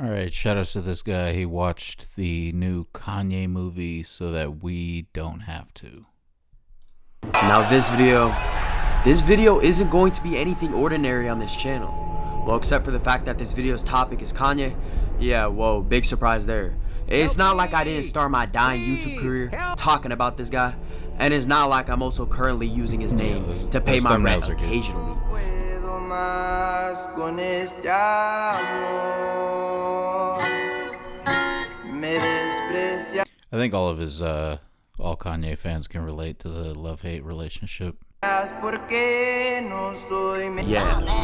Alright, shout outs to this guy. He watched the new Kanye movie so that we don't have to. Now this video isn't going to be anything ordinary on this channel. Well, except for the fact that this video's topic is Kanye. Yeah, whoa, big surprise there. It's not like I didn't start my dying YouTube career talking about this guy. And it's not like I'm also currently using his name to pay my rent occasionally. I think all of his, all Kanye fans can relate to the love-hate relationship. Yeah,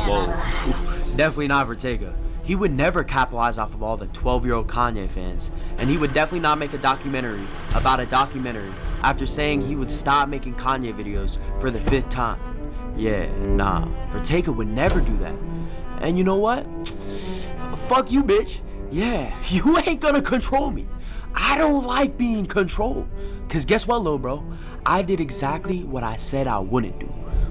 whoa. Definitely not Ortega. He would never capitalize off of all the 12-year-old Kanye fans. And he would definitely not make a documentary about a documentary after saying he would stop making Kanye videos for the 5th time. Yeah, nah. Ortega would never do that. And you know what? Fuck you, bitch. Yeah, you ain't gonna control me. I don't like being controlled. Cause guess what, lil bro? I did exactly what I said I wouldn't do.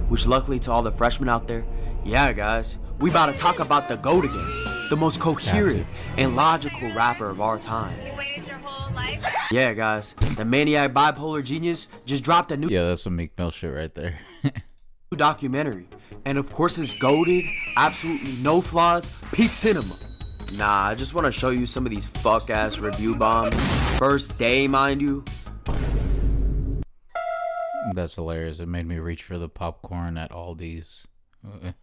Which luckily to all the freshmen out there, yeah guys, we about to talk about the GOAT again. The most coherent and logical rapper of our time. You waited your whole life? Yeah guys, the maniac bipolar genius just dropped a new that's some Meek Mill shit right there. documentary. And of course it's goated, absolutely no flaws, peak cinema. Nah, I just want to show you some of these fuck ass review bombs. First day, mind you. That's hilarious. It made me reach for the popcorn at Aldi's.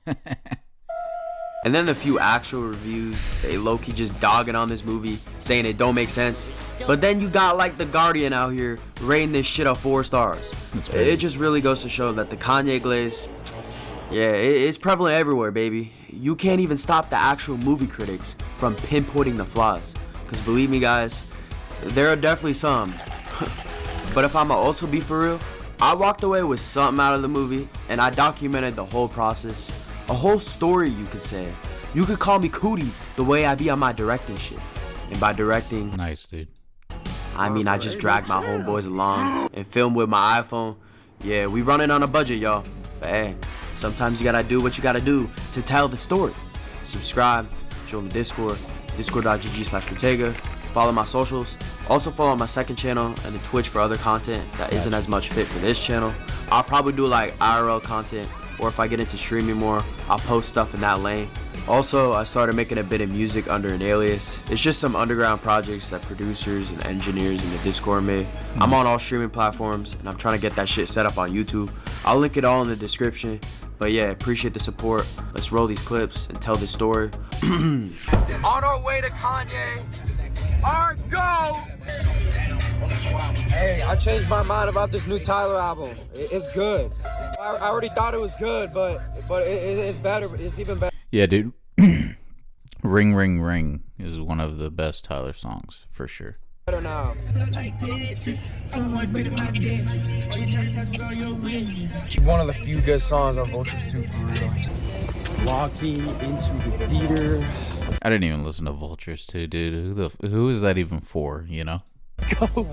And then the few actual reviews, they low-key just dogging on this movie, saying it don't make sense. But then you got like The Guardian out here rating this shit a 4 stars. It just really goes to show that the Kanye glaze, yeah, it's prevalent everywhere, baby. You can't even stop the actual movie critics from pinpointing the flaws. Cause believe me guys, there are definitely some. But if I'ma also be for real, I walked away with something out of the movie, and I documented the whole process. A whole story, you could say. You could call me Cootie the way I be on my directing shit. And by directing, nice, dude. I mean I just dragged my homeboys along and filmed with my iPhone. Yeah, we running on a budget, y'all. But hey, sometimes you gotta do what you gotta do to tell the story. Subscribe, join the Discord, discord.gg/Ortega. Follow my socials. Also follow my second channel and the Twitch for other content that isn't as much fit for this channel. I'll probably do like IRL content, or if I get into streaming more, I'll post stuff in that lane. Also, I started making a bit of music under an alias. It's just some underground projects that producers and engineers in the Discord made. I'm on all streaming platforms, and I'm trying to get that shit set up on YouTube. I'll link it all in the description. But yeah, appreciate the support. Let's roll these clips and tell this story. On our way to Kanye. Our go! Hey, I changed my mind about this new Tyler album. It's good. I already thought it was good, but it's better. It's even better. Yeah, dude. Ring Ring Ring is one of the best Tyler songs, for sure. Better now. One of the few good songs on Vultures 2 for real. Walking into the theater. I didn't even listen to Vultures 2, dude. Who is that even for, you know? GOAT.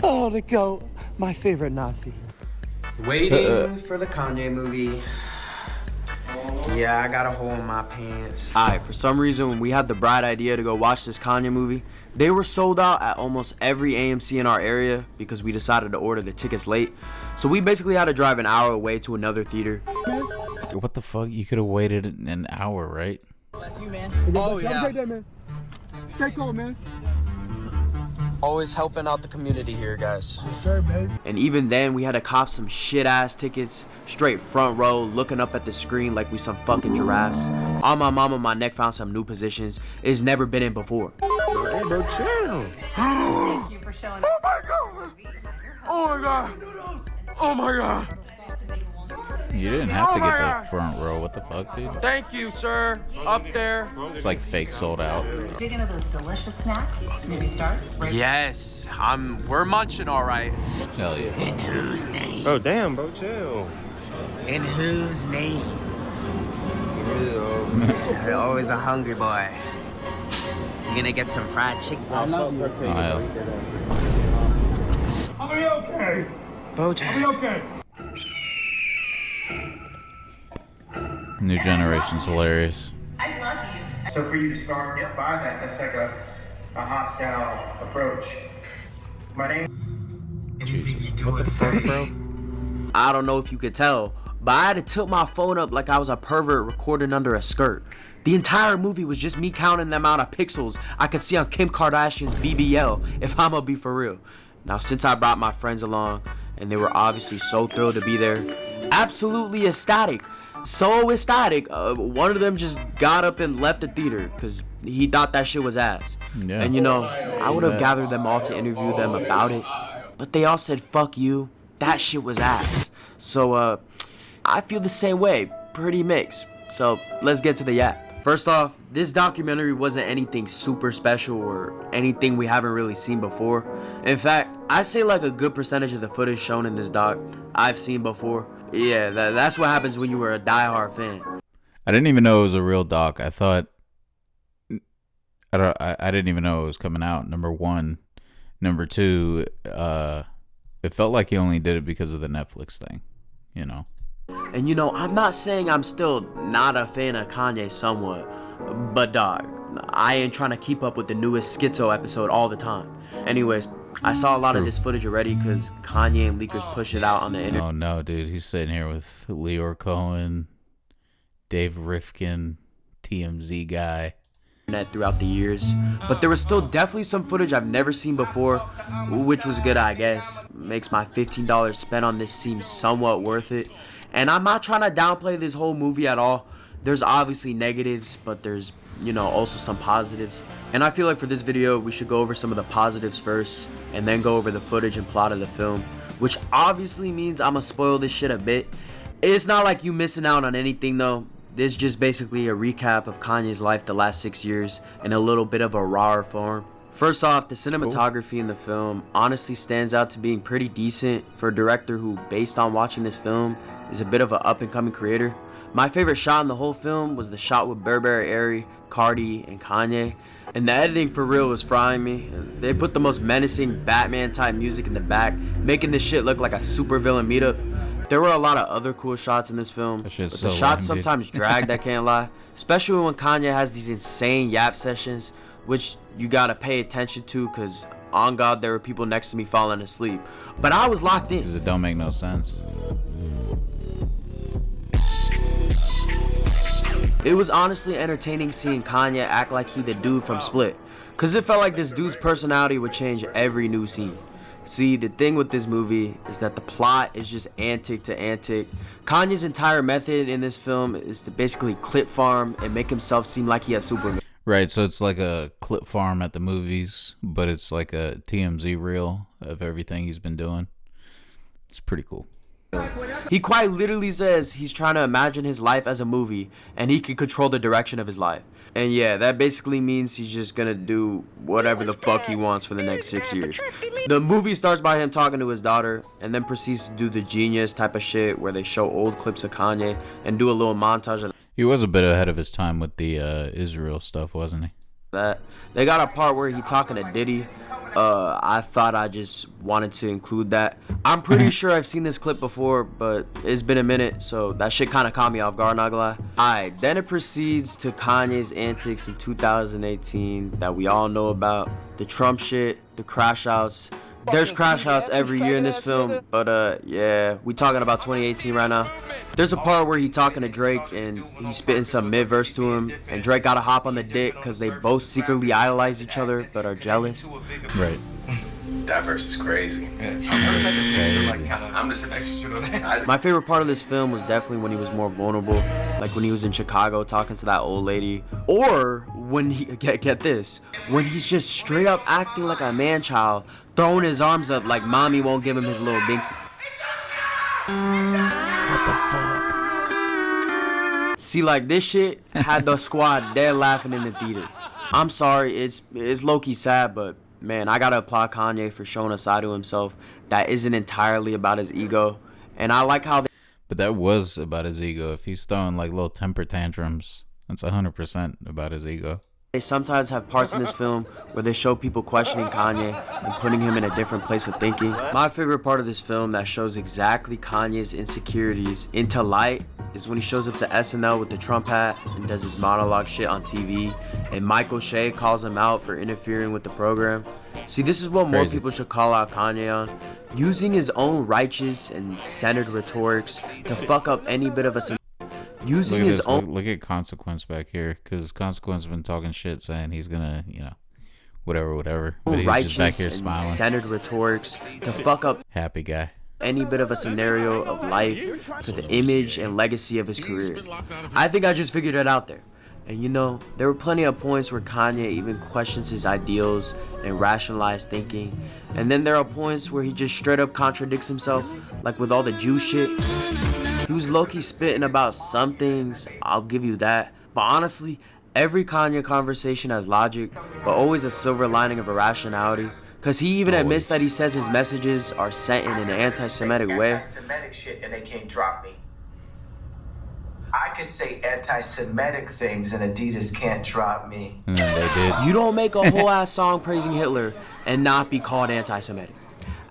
Oh, the GOAT. My favorite Nazi. Waiting for the Kanye movie. Yeah, I got a hole in my pants. Alright, for some reason, when we had the bright idea to go watch this Kanye movie, they were sold out at almost every AMC in our area because we decided to order the tickets late. So we basically had to drive an hour away to another theater. What the fuck? You could have waited an hour, right? Bless you, man. Oh, yeah. Have a great day, man. Stay cool, man. Always helping out the community here, guys. Yes, sir, baby. And even then, we had to cop some shit-ass tickets, straight front row, looking up at the screen like we some fucking giraffes. On my mama, my neck found some new positions it's never been in before. Hey, bro, chill. Thank you for showing Oh my god! Oh my god! Oh my god! You didn't have to get the front row. What the fuck, dude? Thank you, sir. Up there. It's like fake sold out. Dig into those delicious snacks. Maybe starts. Right. Yes, we're munching all right. Hell yeah. In whose name? Oh damn, bro, chill. In whose name? You're always a hungry boy. You gonna get some fried chicken? I love you. Oh, yeah. I'll be okay. Bojack. I'll be okay. New Generation's hilarious. I love you. So for you to start by that, that's like a hostile approach. My name. Jesus. What the fuck, bro? I don't know if you could tell, but I had to tilt my phone up like I was a pervert recording under a skirt. The entire movie was just me counting the amount of pixels I could see on Kim Kardashian's BBL, if I'ma be for real. Now, since I brought my friends along, and they were obviously so thrilled to be there, absolutely ecstatic. So ecstatic, one of them just got up and left the theater because he thought that shit was ass. Yeah. And you know, I would have gathered them all to interview them about it, but they all said, fuck you, that shit was ass. So, I feel the same way, pretty mixed. So, let's get to the yap. First off, this documentary wasn't anything super special or anything we haven't really seen before. In fact, I say like a good percentage of the footage shown in this doc I've seen before. Yeah, that's what happens when you were a diehard fan. I didn't even know it was a real doc. I thought I didn't even know it was coming out. Number one. Number two, it felt like he only did it because of the Netflix thing, you know. And you know, I'm not saying I'm still not a fan of Kanye somewhat, but dog, I ain't trying to keep up with the newest Schizo episode all the time. Anyways, I saw a lot of this footage already because Kanye and leakers push it out on the internet. Oh no, dude, he's sitting here with Leor Cohen, Dave Rifkin, TMZ guy. Throughout the years, but there was still definitely some footage I've never seen before, which was good, I guess. Makes my $15 spent on this seem somewhat worth it. And I'm not trying to downplay this whole movie at all. There's obviously negatives, but there's, you know, also some positives. And I feel like for this video, we should go over some of the positives first, and then go over the footage and plot of the film, which obviously means I'm gonna spoil this shit a bit. It's not like you missing out on anything though. This is just basically a recap of Kanye's life the last 6 years in a little bit of a rawer form. First off, the cinematography in the film honestly stands out to being pretty decent for a director who, based on watching this film, is a bit of an up-and-coming creator. My favorite shot in the whole film was the shot with Burberry Airy, Cardi, and Kanye. And the editing for real was frying me. They put the most menacing Batman-type music in the back, making this shit look like a supervillain meetup. There were a lot of other cool shots in this film, but the shots sometimes dragged, I can't lie. Especially when Kanye has these insane yap sessions, which you gotta pay attention to, because on God, there were people next to me falling asleep. But I was locked in. Because it don't make no sense. It was honestly entertaining seeing Kanye act like he the dude from Split, because it felt like this dude's personality would change every new scene. See, the thing with this movie is that the plot is just antic to antic. Kanye's entire method in this film is to basically clip farm and make himself seem like he has Superman. Right, so it's like a clip farm at the movies, but it's like a TMZ reel of everything he's been doing. It's pretty cool. He quite literally says he's trying to imagine his life as a movie and he can control the direction of his life. And yeah, that basically means he's just gonna do whatever the fuck he wants for the next 6 years. The movie starts by him talking to his daughter and then proceeds to do the Genius type of shit where they show old clips of Kanye and do a little montage of He was a bit ahead of his time with the Israel stuff, wasn't he? that. They got a part where he talking to Diddy. I thought I just wanted to include that. I'm pretty sure I've seen this clip before, but it's been a minute, so that shit kind of caught me off guard, not gonna lie. Alright, then it proceeds to Kanye's antics in 2018 that we all know about. The Trump shit, the crash outs. There's crash outs every year in this film, but yeah, we talking about 2018 right now. There's a part where he talking to Drake and he's spitting some mid-verse to him, and Drake gotta hop on the dick because they both secretly idolize each other but are jealous. Right. That verse is crazy. I'm just extra. My favorite part of this film was definitely when he was more vulnerable, like when he was in Chicago talking to that old lady, or when he get this, when he's just straight up acting like a man-child, throwing his arms up like mommy won't give him his little binky. What the fuck? See, like, this shit had the squad dead laughing in the theater. I'm sorry, it's low-key sad, but man, I gotta applaud Kanye for showing a side to himself that isn't entirely about his ego. And I like how But that was about his ego. If he's throwing like little temper tantrums, that's 100% about his ego. they sometimes have parts in this film where they show people questioning Kanye and putting him in a different place of thinking. My favorite part of this film that shows exactly Kanye's insecurities into light is when he shows up to SNL with the Trump hat and does his monologue shit on TV, and Michael Shea calls him out for interfering with the program. See, this is what more Crazy. people should call out Kanye on. Using his own righteous and centered rhetorics to fuck up any bit of a... Using Look at his this. own... Look at Consequence back here, because Consequence been talking shit, saying he's gonna, whatever. But he's just back righteous here and smiling. centered rhetorics to fuck up Happy guy. any bit of a scenario of life to the image and legacy of his career. I think I just figured it out there. And there were plenty of points where Kanye even questions his ideals and rationalized thinking. And then there are points where he just straight up contradicts himself, like with all the Jew shit. He was low-key spitting about some things, I'll give you that. But honestly, every Kanye conversation has logic, but always a silver lining of irrationality. Cause he even admits that he says his messages are sent in an anti-Semitic way. Anti-Semitic shit and they can't drop me. I could say anti-Semitic things and Adidas can't drop me. And then they did. You don't make a whole ass song praising Hitler and not be called anti-Semitic.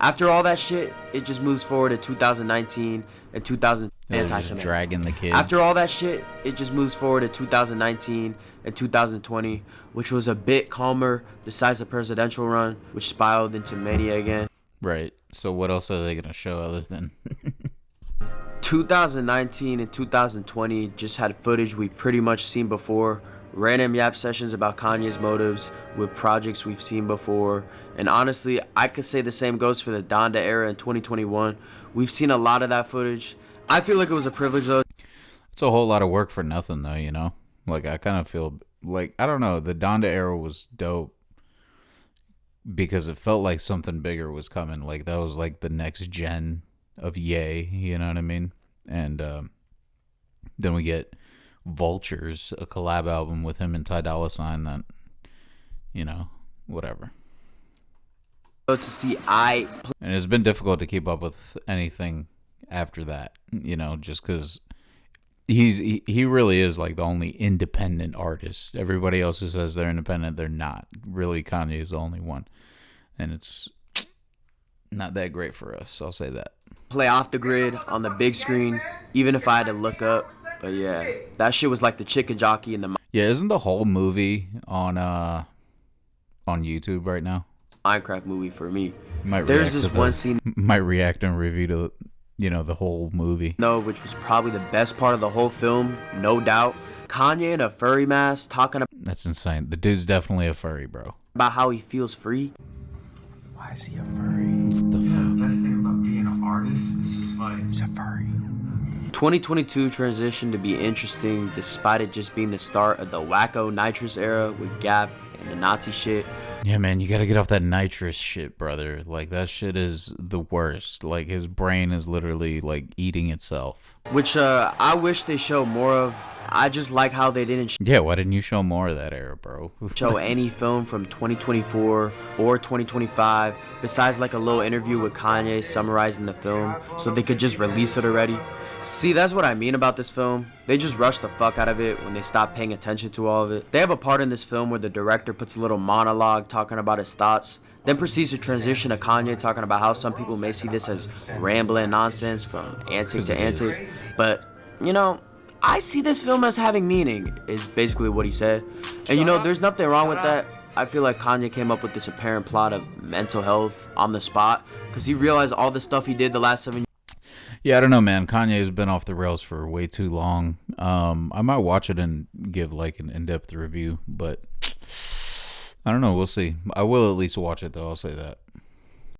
After all that shit, it just moves forward to 2019 and 2000 They're just anti-Semitic. dragging the kid. After all that shit, it just moves forward to 2019 and 2020, which was a bit calmer besides the presidential run, which spiraled into mania again. Right. So what else are they gonna show other than? 2019 and 2020 just had footage we've pretty much seen before. Random yap sessions about Kanye's motives with projects we've seen before. And honestly, I could say the same goes for the Donda era in 2021. We've seen a lot of that footage. I feel like it was a privilege though. It's a whole lot of work for nothing though, Like I kind of feel like, I don't know, the Donda era was dope because it felt like something bigger was coming. Like that was like the next gen of Ye, you know what I mean? And then we get Vultures, a collab album with him and Ty Dolla $ign that, whatever. To see And it's been difficult to keep up with anything after that, just because he really is like the only independent artist. Everybody else who says they're independent, they're not. Really, Kanye is the only one. And it's not that great for us, I'll say that. play off the grid on the big screen, even if I had to look up. But yeah, that shit was like the chicken jockey in the Yeah, isn't the whole movie on YouTube right now? Minecraft movie for me. Might There's react this to one scene, might react and review to the whole movie. which was probably the best part of the whole film, no doubt. Kanye in a furry mask talking That's insane. The dude's definitely a furry, bro. about how he feels free. Why is he a furry? What the fuck? The best thing about being an artist is just like, He's a furry. 2022 transitioned to be interesting despite it just being the start of the wacko nitrous era with Gap and the Nazi shit. Yeah, man, you gotta get off that nitrous shit, brother. Like, that shit is the worst. Like, his brain is literally, like, eating itself. Which I wish they showed more of. I just like how they didn't Yeah, why didn't you show more of that era, bro? show any film from 2024 or 2025 besides like a little interview with Kanye summarizing the film so they could just release it already. See, that's what I mean about this film. They just rush the fuck out of it when they stop paying attention to all of it. They have a part in this film where the director puts a little monologue talking about his thoughts, then proceeds to transition to Kanye talking about how some people may see this as rambling nonsense from antic to antic. But, I see this film as having meaning, is basically what he said. And there's nothing wrong with that. I feel like Kanye came up with this apparent plot of mental health on the spot because he realized all the stuff he did the last 7 years. Yeah, I don't know, man. Kanye's been off the rails for way too long. I might watch it and give, like, an in-depth review, but I don't know. We'll see. I will at least watch it, though. I'll say that.